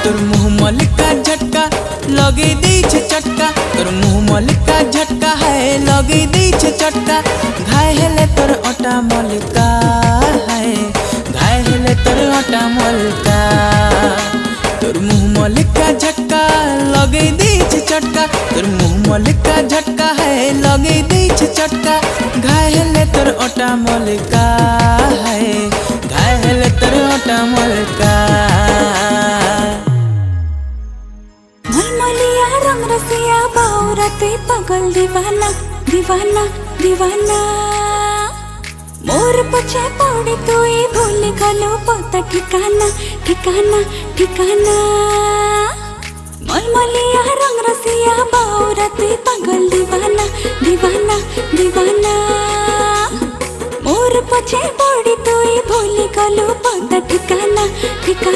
तोर मुँह मलिका झटका लगे दी छे चटका, तोर मुँह मलिका झटका है लगे दी छे चटका। घाय हेले तोर ओटा मलिका है, घाय हेले तोर ओटा मलिका। तोर मुँह मलिका झटका लगे दी छे चटका, तोर मुँह मलिका झटका है लगे दी छे चटका। घाय हेले तोर ओटा मलिका है, घाय हेले तोर ओटा मलिका। मलमलिया रंग रसिया बाउरते पागल दीवाना दीवाना दीवाना। मोर पछे पौड़ी तुई भूल गलो पता ठिकाना ठिकाना ठिकाना। मलमलिया रंग रसिया बाउरते पागल दीवाना दीवाना दीवाना। मोर पछे पौड़ी तुई भूल गलो पता ठिकाना ठिकाना।